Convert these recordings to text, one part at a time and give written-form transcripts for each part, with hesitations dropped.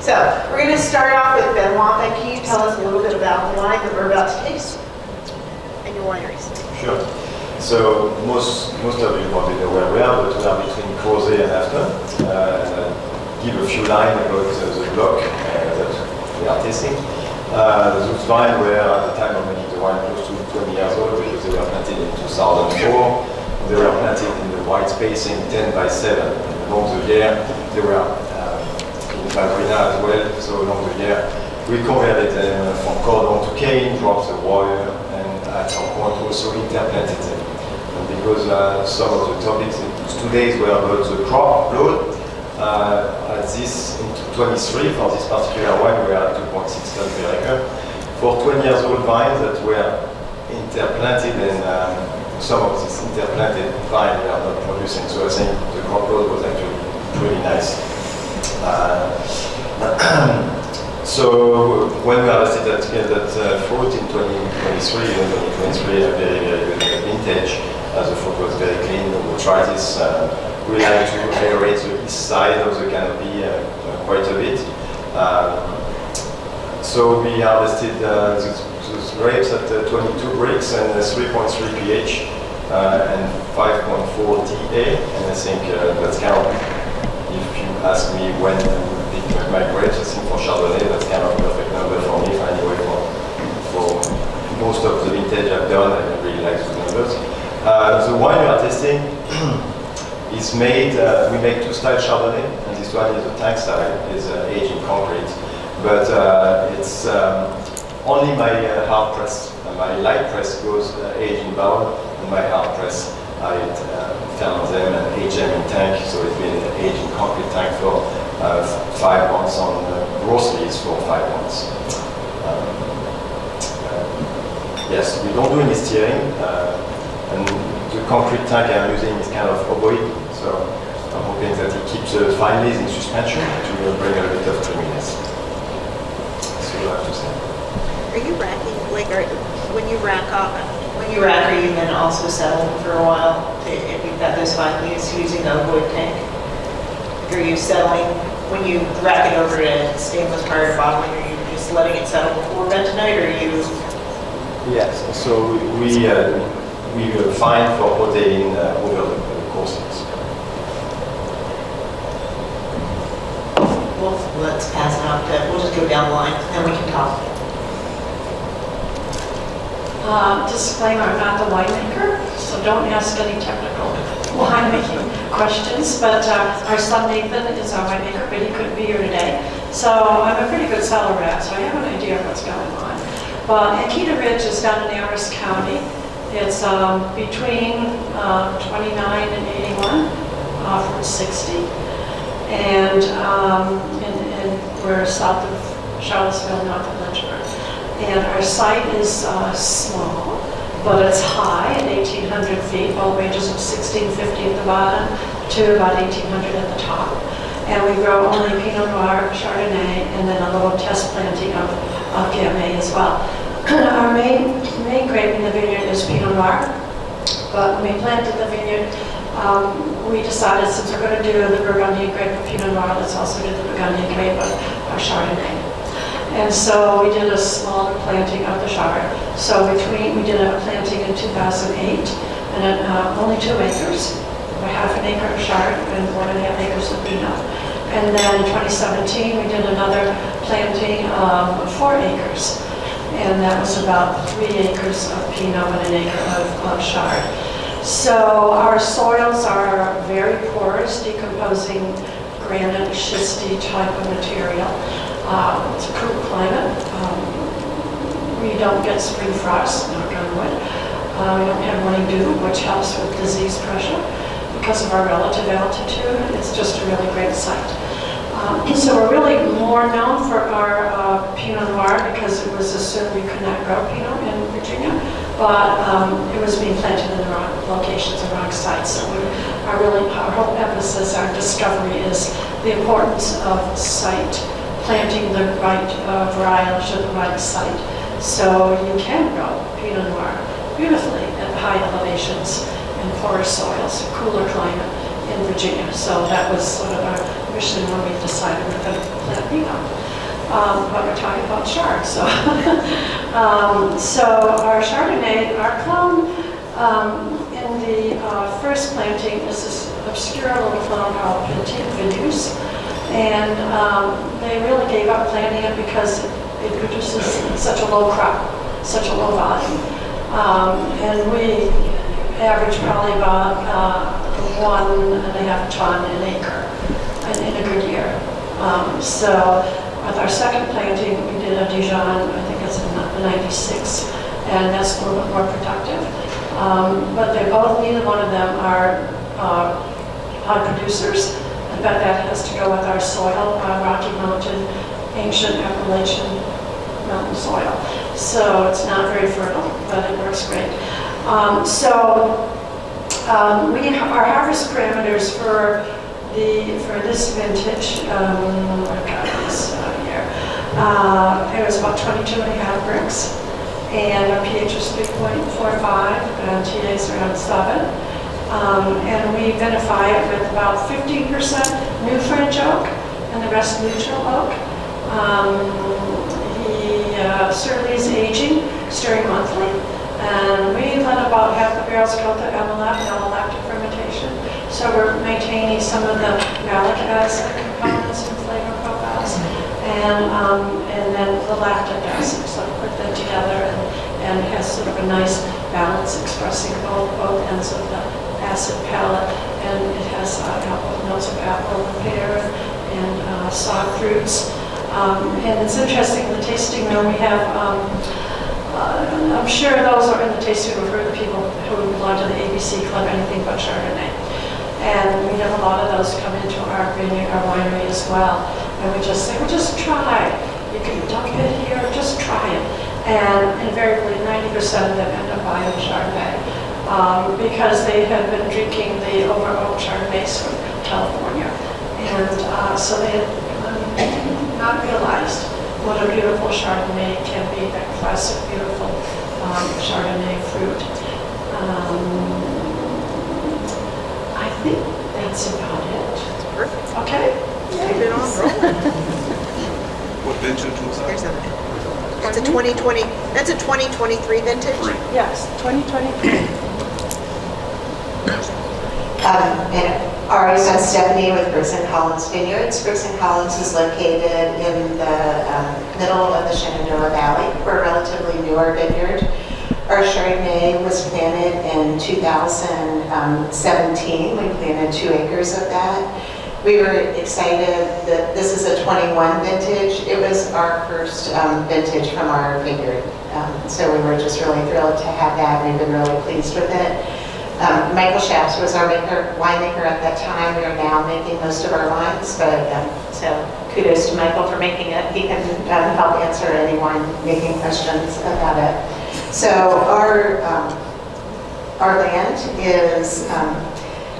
So we're going to start off with Benoit. And can you tell us a little bit about the wine that we're about to taste and your wineries? Sure. So most of you probably know where we are, but we are between Crozet and Afton. Give a few lines about the block that we are tasting. Those vines were at the time of making the wine close to 20 years old because they were planted in 2004. They were planted in the white spacing 10 by 7. And along the year, they were in Valbrina as well. So along the year, we converted them from cordon to cane, dropped the wire, and at some point also interplanted them. And because some of the topics in 2 days were about the crop load, at this in 23 for this particular wine, we are at 2.6 tons per acre. For 20 years old vines that were interplanted, and some of these interplanted vines were not producing. So I think the crop load was actually pretty nice. So when we harvested that fruit in 2023, a very, very good vintage. The fruit was very clean, no botrytis. We like to aerate the east side of the canopy quite a bit. So we harvested those grapes at 22 Brix and 3.3 pH and 5.4 DA. And I think that's kind of, if you ask me when I would pick my grapes, I think for Chardonnay, that's kind of a perfect number for me. Anyway, for most of the vintage I've done, I really like those numbers. The wine we are tasting is made, we make two styles Chardonnay, and this one is a tank style, is aged in concrete. But it's only my hard press, my light press goes aged in barrel, and my hard press, I ferment them and age them in tank, so it's been aged in concrete tank for 5 months, on gross lees for 5 months. Yes, we don't do any steering. And the concrete tank I'm using is kind of ovoid, so I'm hoping that it keeps the fine lees in suspension to bring a bit of creaminess. That's what I have to say. Are you racking, like, when you rack, are you then also settling for a while if you've got those fine leaves using the ovoid tank? Are you settling, when you rack it over to stainless prior to bottling, are you just letting it settle before bentonite, or are you? Yes, so we fine for protein over the courses. Well, let's pass it on to, we'll just go down the line, and we can talk. Disclaimer, I'm not the winemaker, so don't ask any technical winemaking questions, but our son Nathan is our winemaker, but he couldn't be here today. So I'm a pretty good cellar rat, so I have an idea of what's going on. But Ankida Ridge is down in Harris County. It's between 29 and 81, off Route 60. And we're south of Charlottesville, north of Lynchburg. And our site is small, but it's high at 1,800 feet. Well, ranges of 1,650 at the bottom to about 1,800 at the top. And we grow only Pinot Noir, Chardonnay, and then a little test planting of Gamay as well. Our main grape in the vineyard is Pinot Noir, but when we planted the vineyard, we decided, since we're going to do the Burgundian grape of Pinot Noir, let's also do the Burgundian grape of Chardonnay. And so we did a smaller planting of the Chard. So we did a planting in 2008, and only 2 acres, about half an acre of Chard and 1.5 acres of Pinot. And then in 2017, we did another planting of 4 acres. And that was about 3 acres of Pinot and 1 acre of Chard. So our soils are very porous, decomposing granite, schisty type of material. It's a cool climate. We don't get spring frost, knock on wood. We don't have morning dew, which helps with disease pressure. Because of our relative altitude, it's just a really great site. So we're really more known for our Pinot Noir because it was assumed we could not grow Pinot in Virginia, but it was being planted in the wrong locations, the wrong sites. So our whole emphasis, our discovery is the importance of site, planting the right varietals at the right site. So you can grow Pinot Noir beautifully at high elevations and porous soils, cooler climate in Virginia. So that was sort of our mission when we decided we're going to plant Pinot. but we're talking about Chard, so. So our Chardonnay, our clone in the first planting is this obscure little clone called Vineyards. And they really gave up planting it because it produces such a low crop, such a low volume. And we average probably about 1.5 ton an acre in a good year. So with our second planting, we did a Dijon, I think it's a 96, and that's a little bit more productive. But they both, neither one of them are high producers. But that has to go with our soil, Rocky Mountain, ancient Appalachian mountain soil. So it's not very fertile, but it works great. We have our harvest parameters for this vintage. I've got this year. It was about 22.5 Brix, and our pH was 3.45, and TA's around 7. And we vinify it with about 15% new French oak and the rest neutral oak. He certainly is aging, stirring monthly, and we let about half the barrels go to malolactic fermentation. So we're maintaining some of the malic acid components and flavor profiles, and then the lactic acid. So we put them together, and it has sort of a nice balance expressing both ends of the acid palette, and it has notes of apple and pear and soft fruits. And it's interesting, the tasting room we have, I'm sure those are in the tasting room for the people who belong to the ABC Club, anything but Chardonnay. And we have a lot of those come into our vineyard, our winery as well. And we just say, well, just try. You can dump it here, just try it. And invariably, 90% of them end up buying Chardonnay. Because they had been drinking the over-oak Chardonnays from California. And so they had not realized what a beautiful Chardonnay can be, that classic, beautiful Chardonnay fruit. I think that's about it. That's perfect. Okay? Keep it on rolling. What vintage was that? That's a 2020, that's a 2023 vintage? Yes, 2023. I'm Stephanie with Brix & Collins Vineyards. Brix & Collins is located in the middle of the Shenandoah Valley. We're a relatively newer vineyard. Our Chardonnay was planted in 2017. We planted 2 acres of that. We were excited that this is a 21 vintage. It was our first vintage from our vineyard. So we were just really thrilled to have that. We've been really pleased with it. Michael Schaps was our winemaker at that time. We are now making most of our wines, but so kudos to Michael for making it. He can help answer any winemaking questions about it. So our land is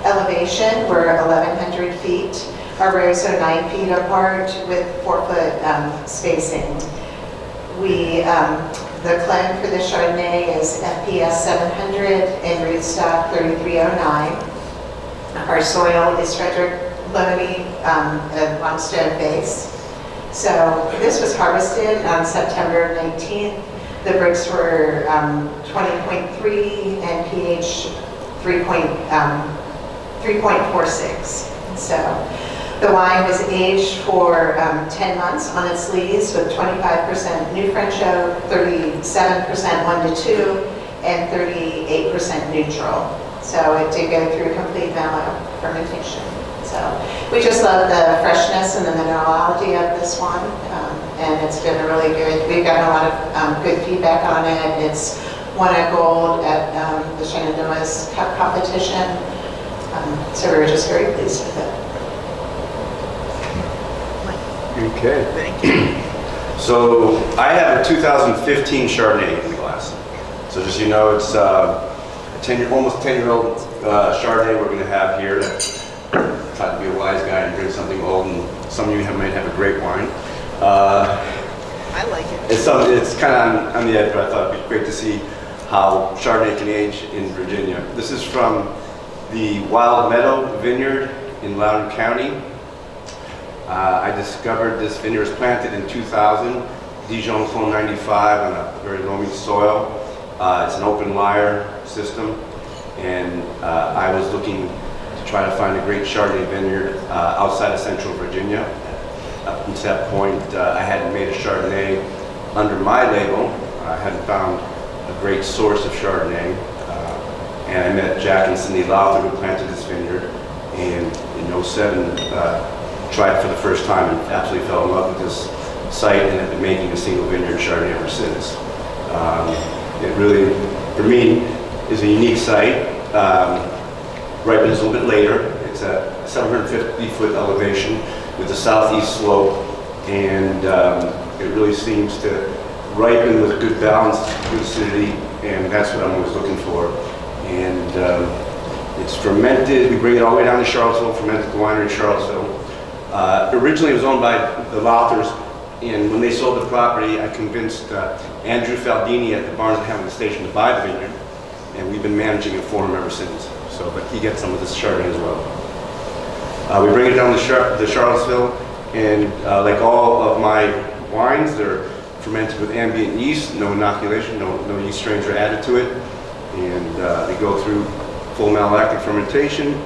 elevation. We're 1,100 feet. Our rows are 9 feet apart with 4-foot spacing. The clone for the Chardonnay is FPS 700 and rootstock 3309. Our soil is Frederick Loamy, a limestone base. So this was harvested on September 19th. The Brix were 20.3 and pH 3.46. So the wine was aged for 10 months on its lees with 25% new French oak, 37% 1-2, and 38% neutral. So it did go through complete mellow fermentation. So we just love the freshness and the minerality of this one, and it's been really good. We've gotten a lot of good feedback on it. It's won a gold at the Shenandoah's Cup competition, so we were just very pleased with it. Okay. Thank you. So I have a 2015 Chardonnay in the glass. So just so you know, it's almost 10-year-old Chardonnay we're going to have here. Try to be a wise guy and drink something old, and some of you might have a great wine. I like it. It's kind of on the edge, but I thought it'd be great to see how Chardonnay can age in Virginia. This is from the Wild Meadow Vineyard in Loudoun County. I discovered this vineyard was planted in 2000, Dijon Clone 95 on a very loamy soil. It's an open lyre system, and I was looking to try to find a great Chardonnay vineyard outside of central Virginia. Up until that point, I hadn't made a Chardonnay under my label. I hadn't found a great source of Chardonnay. And I met Jack and Cindy Lowther, who planted this vineyard, and in '07, tried it for the first time and absolutely fell in love with this site and have been making a single vineyard Chardonnay ever since. It really, for me, is a unique site. Ripens a little bit later. It's a 750-foot elevation with a southeast slope, and it really seems to ripen with a good balance, good acidity, and that's what I'm always looking for. And it's fermented. We bring it all the way down to Charlottesville, fermented at the winery in Charlottesville. Originally, it was owned by the Lowthers, and when they sold the property, I convinced Andrew Faldini at the Barnes and Hamilton station to buy the vineyard, and we've been managing it for him ever since. So, but he gets some of this Chardonnay as well. We bring it down to Charlottesville, and like all of my wines, they're fermented with ambient yeast, no inoculation, no yeast strains are added to it, and they go through full malolactic fermentation,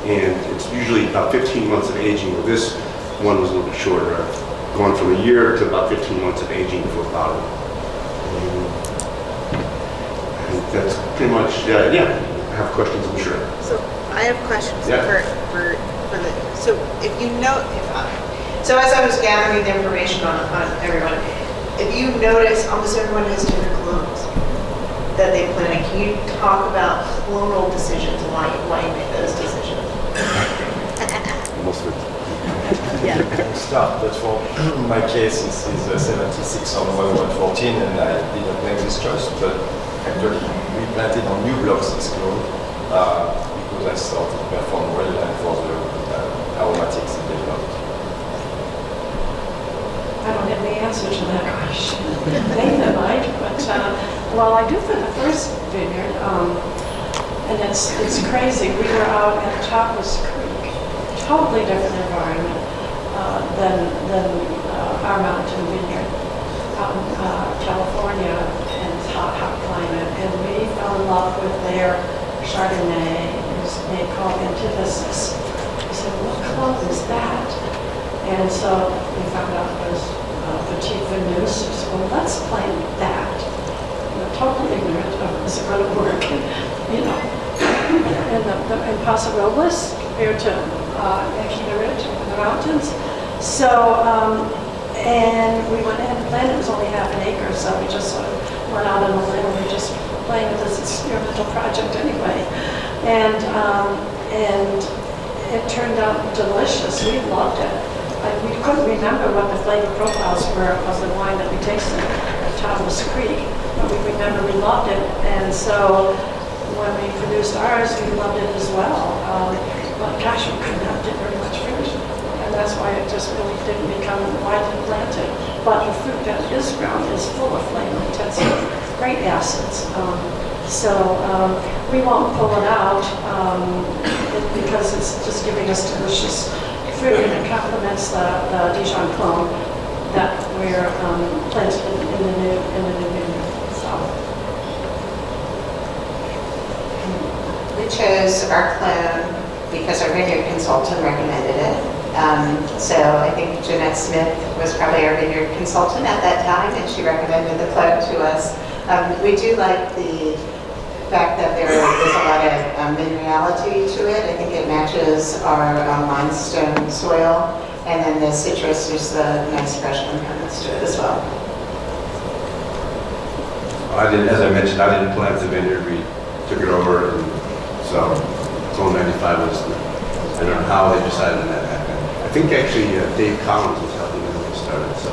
and it's usually about 15 months of aging. Well, this one was a little bit shorter. I've gone from a year to about 15 months of aging before bottle. And that's pretty much, yeah, I have questions, I'm sure. So I have questions Yeah. for the, so if you know, So as I was gathering the information on everyone, if you notice, almost everyone has different clones that they plant. Can you talk about clonal decisions and why you make those decisions? Most of it. yeah. I can start, but for my case, it's 76 on 114, and I didn't make this choice, but actually we planted on new blocks this clone because I thought it performed well and for the aromatics it developed. I don't have the answer to that question. Nathan might, but well, I do for the first vineyard, and it's crazy. We were out at Topless Creek, totally different environment than our mountain vineyard out in California, and it's hot climate. And we fell in love with their Chardonnay. It was made called Antithesis. We said, what club is that? And so we found out it was Petit Venus. So well, let's plant that. We're totally ignorant of is it going to work, you know. And Paso Robles compared to Ankida Ridge in the mountains. So, and we went ahead and planted. It was only half an acre, so we just sort of went out on a limb. We were just playing with this experimental project anyway. And it turned out delicious. We loved it. We couldn't remember what the flavor profiles were of the wine that we tasted at Thomas Creek, but we remember we loved it. And so when we produced ours, we loved it as well. But gosh, we could not get very much fruit. And that's why it just really didn't become widely planted. But the fruit that is grown is full of flavor intensity, great acids. So we won't pull it out because it's just giving us delicious fruit, and it complements the Dijon clone that we're planted in the new vineyard. So we chose our clone because our vineyard consultant recommended it. So I think Jeanette Smith was probably our vineyard consultant at that time, and she recommended the clone to us. We do like the fact that there is a lot of minerality to it. I think it matches our limestone soil, and then the citrus, there's a nice fresh components to it as well. As I mentioned, I didn't plant the vineyard. We took it over, and so Clone 95 was, I don't know how they decided on that happened. I think actually Dave Collins was helping them get started, so.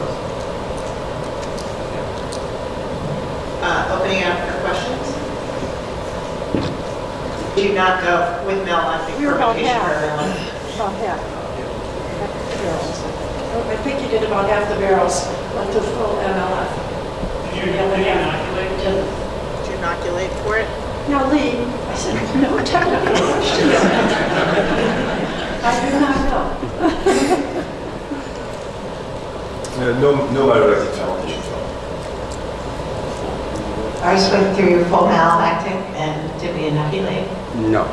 Opening up for questions? Do not go with Mel, I think, We were about fermentation for half. everyone. About half. Half the barrels. I think you did about half the barrels went to full MLF. Did you inoculate? Did you inoculate for it? Now, Lee, I said, no technical questions. I do not know. No malolactic fermentation. Ours went through full malolactic, and did we inoculate? No.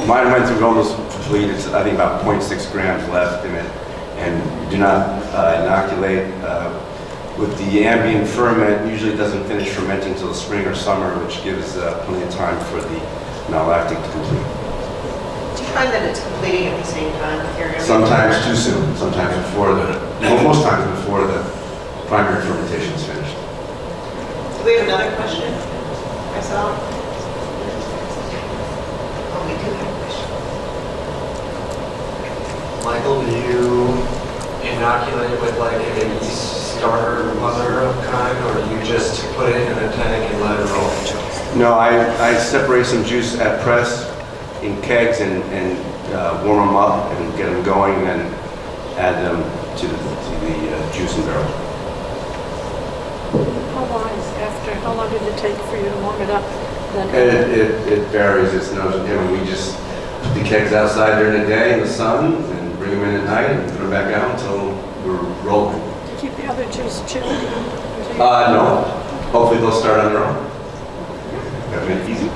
Mine went through almost complete. It's, I think, about 0.6 grams left in it. And do not inoculate. With the ambient ferment, usually it doesn't finish fermenting until the spring or summer, which gives plenty of time for the malolactic to complete. Do you find that it's completing at the same time with your? Sometimes too soon, sometimes before the, well, most times before the primary fermentation is finished. Do we have another question? Myself? Oh, we do have a question. Michael, do you inoculate with like a yeast starter mother of kind, or do you just put it in a tank and let it roll? No, I separate some juice at press in kegs and warm them up and get them going, and then add them to the juice and barrel. How long did it take for you to warm it up? It varies. It's no, we just put the kegs outside during the day in the sun and bring them in at night and put them back out until we're rolling. Keep the other juice chilled? No. Hopefully they'll start on their own. Gotta make it easy.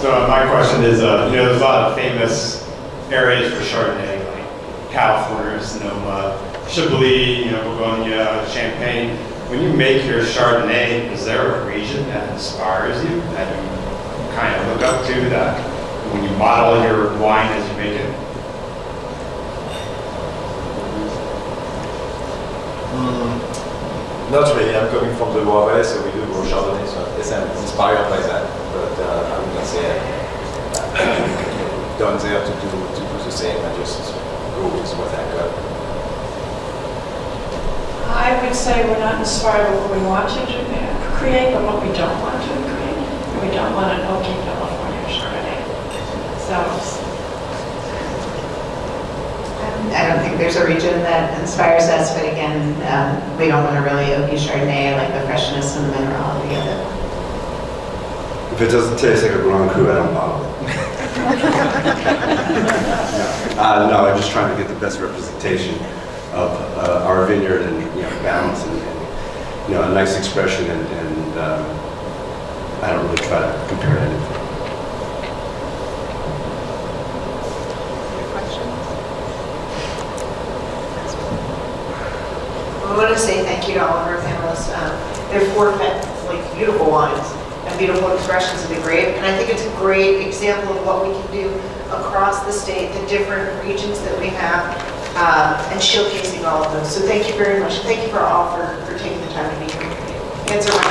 So my question is, there's a lot of famous areas for Chardonnay, like California, Sonoma, Chablis, Bourgogne, Champagne. When you make your Chardonnay, is there a region that inspires you, that you kind of look up to, that when you model your wine as you make it? Not really. I'm coming from the Loire Valley, so we do grow Chardonnay, so I guess I'm inspired by that. But I would not say I'm done there to do the same. I just go with what I got. I would say we're not inspired by what we want to create, but what we don't want to create. We don't want an oaky California Chardonnay. So I don't think there's a region that inspires us, but again, we don't want a really oaky Chardonnay. I like the freshness and the minerality of it. If it doesn't taste like a Grand Cru, I don't bottle it. No, I'm just trying to get the best representation of our vineyard and balance and a nice expression, and I don't really try to compare anything. I want to say thank you to all of our panelists. They're four beautiful wines and beautiful expressions of the grape, and I think it's a great example of what we can do across the state, the different regions that we have, and showcasing all of those. So thank you very much. Thank you for all for taking the time to be here. Answer my